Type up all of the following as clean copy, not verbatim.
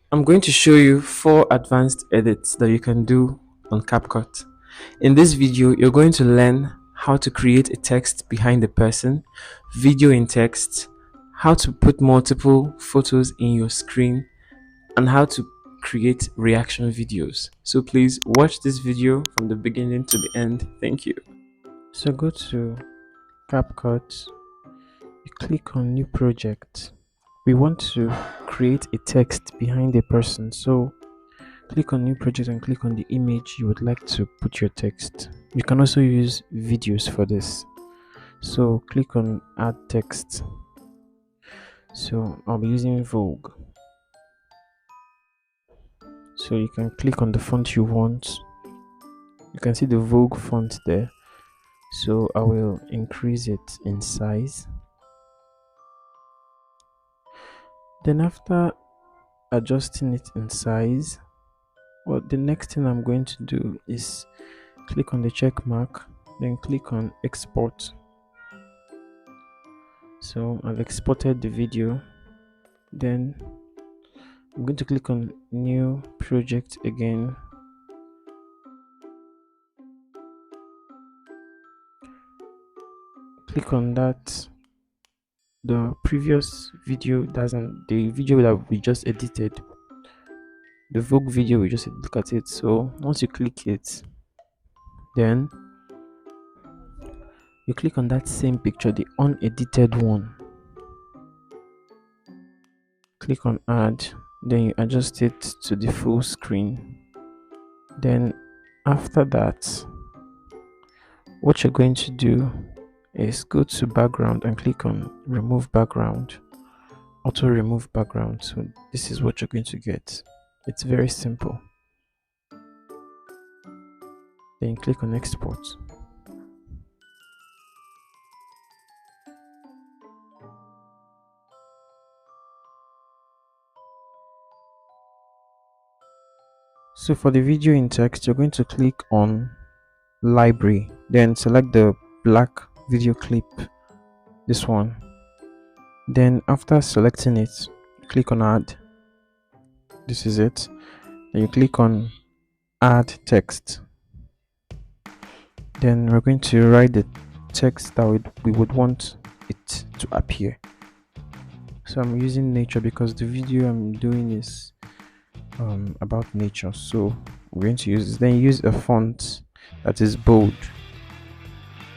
I'm going to show you 4 advanced edits that you can do on Capcut. In this video, you're going to learn how to create a text behind the person, video in text, how to put multiple photos in your screen, and how to create reaction videos. So please watch this video from the beginning to the end. Thank you. So go to Capcut, you click on new project. We want to create a text behind a person. So click on new project and click on the image you would like to put your text. You can also use videos for this. So click on add text. So I'll be using Vogue. So you can click on the font you want. You can see the Vogue font there. So I will increase it in size. Then after adjusting it in size, well, the next thing I'm going to do is click on the check mark, then click on export. So I've exported the video. Then I'm going to click on new project again. Click on that. The previous video doesn't, the video that we just edited, the Vogue video, we just look at it. So once you click it, then you click on that same picture, the unedited one. Click on add, then you adjust it to the full screen. Then after that, what you're going to do is go to background and click on remove background, auto remove background. So this is what you're going to get. It's very simple. Then click on export. So for the video in text, you're going to click on library, then select the black video clip, this one. Then after selecting it, click on add. This is it. Then you click on add text. Then we're going to write the text that we would want it to appear. So I'm using nature because the video I'm doing is about nature. So we're going to use this. Then use a font that is bold,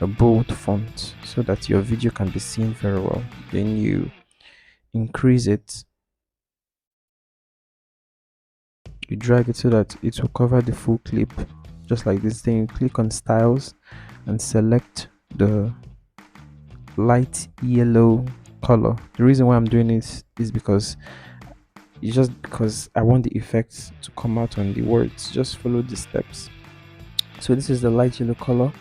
a bold font, so that your video can be seen very well. Then you increase it, you drag it so that it will cover the full clip, just like this. Then you click on styles and select the light yellow color. The reason why I'm doing this is because it's just because I want the effects to come out on the words. Just follow the steps. So this is the light yellow color.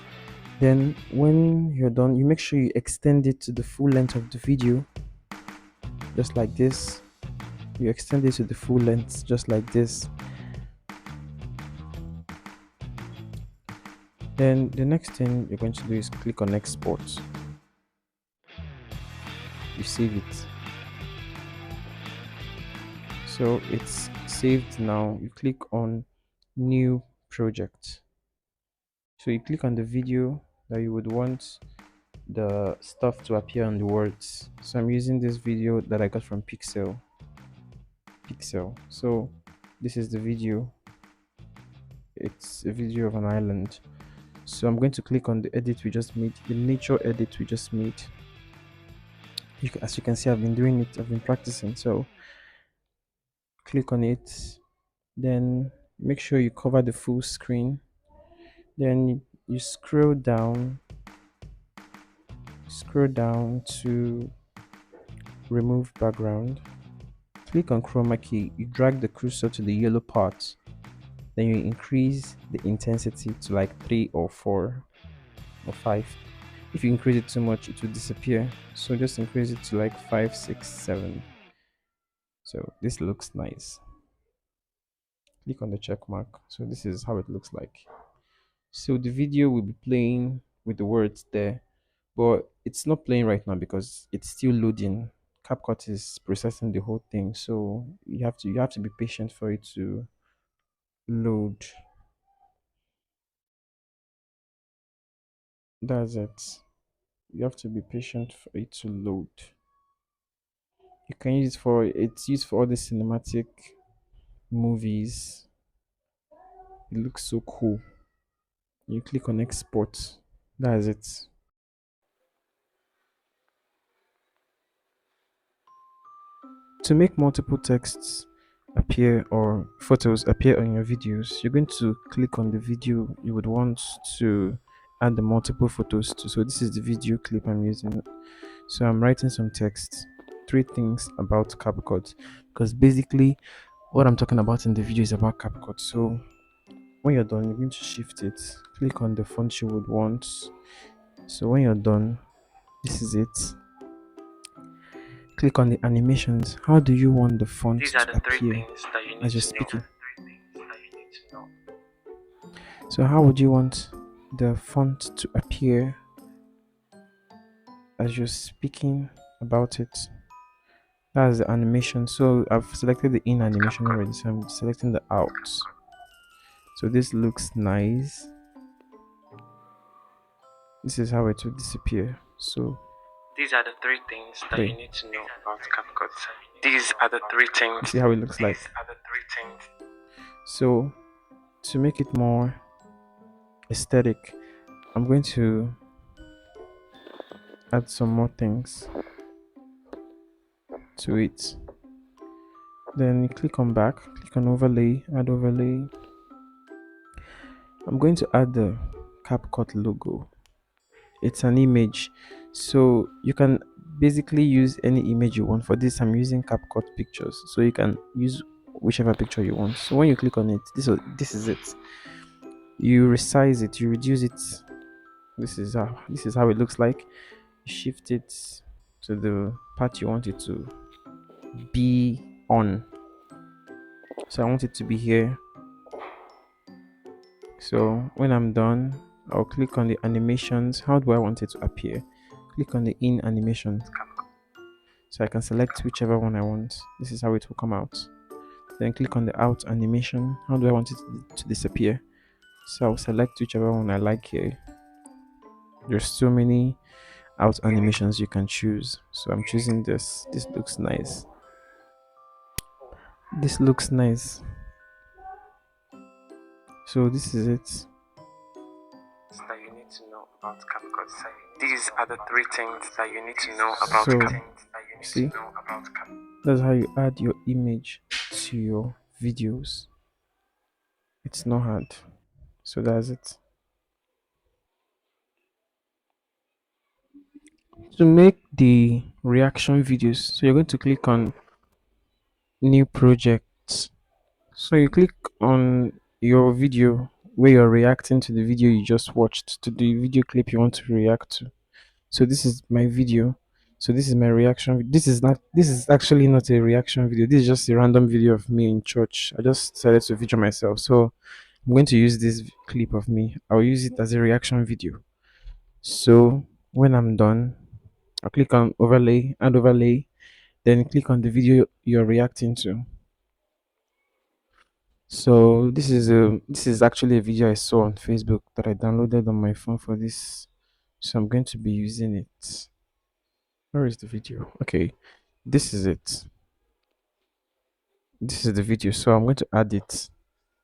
Then when you're done, you make sure you extend it to the full length of the video, just like this. You extend it to the full length, just like this. Then the next thing you're going to do is click on export. You save it. So it's saved now. You click on new project. So you click on the video that you would want the stuff to appear on the words. So I'm using this video that I got from Pixel. So this is the video. It's a video of an island. So I'm going to click on the edit we just made, the nature edit we just made. As you can see, I've been doing it, I've been practicing. So click on it, then make sure you cover the full screen. Then you scroll down to remove background. Click on chroma key, you drag the cursor to the yellow part, then you increase the intensity to like 3 or 4 or 5. If you increase it too much, it will disappear. So just increase it to like 5, 6, 7. So this looks nice. Click on the check mark. So this is how it looks like. So the video will be playing with the words there, but it's not playing right now because it's still loading CapCut is processing the whole thing, so you have to be patient for it to load. That's it. You have to be patient for it to load. You can use it for it's used for all the cinematic movies. It looks so cool. You click on export. That's it. To make multiple texts appear or photos appear on your videos, you're going to click on the video you would want to add the multiple photos to. So this is the video clip I'm using. So I'm writing some text, 3 things about CapCut, because basically what I'm talking about in the video is about CapCut. So when you're done, you're going to shift it, click on the font you would want. So when you're done, this is it. Click on the animations. How do you want the font to appear as you're speaking? So how would you want the font to appear as you're speaking about it? That's the animation. So I've selected the in animation already, so I'm selecting the out. So this looks nice. This is how it will disappear. So these are the 3 things that you need to know about CapCut. These are the 3 things. See how it looks like. So to make it more aesthetic, I'm going to add some more things to it. Then you click on back, click on overlay, add overlay. I'm going to add the CapCut logo. It's an image, so you can basically use any image you want. For this, I'm using CapCut pictures, so you can use whichever picture you want. So when you click on it, this is it. You resize it, you reduce it. This is how it looks like. You shift it to the part you want it to be on. So I want it to be here. So when I'm done, I'll click on the animations. How do I want it to appear? Click on the in animation, so I can select whichever one I want. This is how it will come out. Then click on the out animation. How do I want it to disappear? So I'll select whichever one I like here. There's so many out animations you can choose, so I'm choosing this. This looks nice. This looks nice. So this is it. That you need to know about CapCut. These are the 3 things that you need to know about CapCut. See, that's how you add your image to your videos. It's not hard. So that's it. To make the reaction videos, so you're going to click on new projects. So you click on your video where you're reacting to the video you just watched, to the video clip you want to react to. So this is my video. So this is my reaction. This is actually not a reaction video. This is just a random video of me in church. I just decided to feature myself. So I'm going to use this clip of me. I'll use it as a reaction video. So when I'm done, I'll click on overlay, add overlay, then click on the video you're reacting to. So this is actually a video I saw on Facebook that I downloaded on my phone for this. So I'm going to be using it. Where is the video? Okay, this is it. This is the video. So I'm going to add it.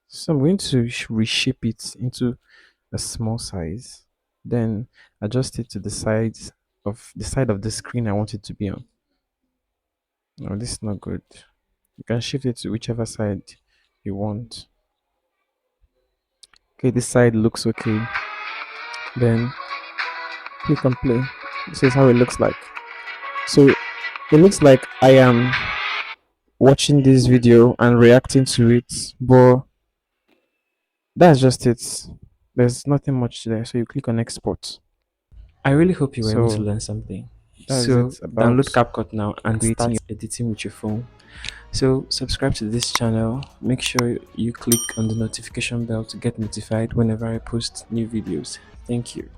So I'm going to reshape it into a small size, then adjust it to the side of the screen I want it to be on. No, this is not good. You can shift it to whichever side you want. Okay, this side looks okay. Then click on play. This is how it looks like. So it looks like I am watching this video and reacting to it, but that's just it. There's nothing much there. So you click on export. I really hope you were able to So learn something. that's So it about download CapCut now and start creating. editing with your phone. So subscribe to this channel. Make sure you click on the notification bell to get notified whenever I post new videos. Thank you.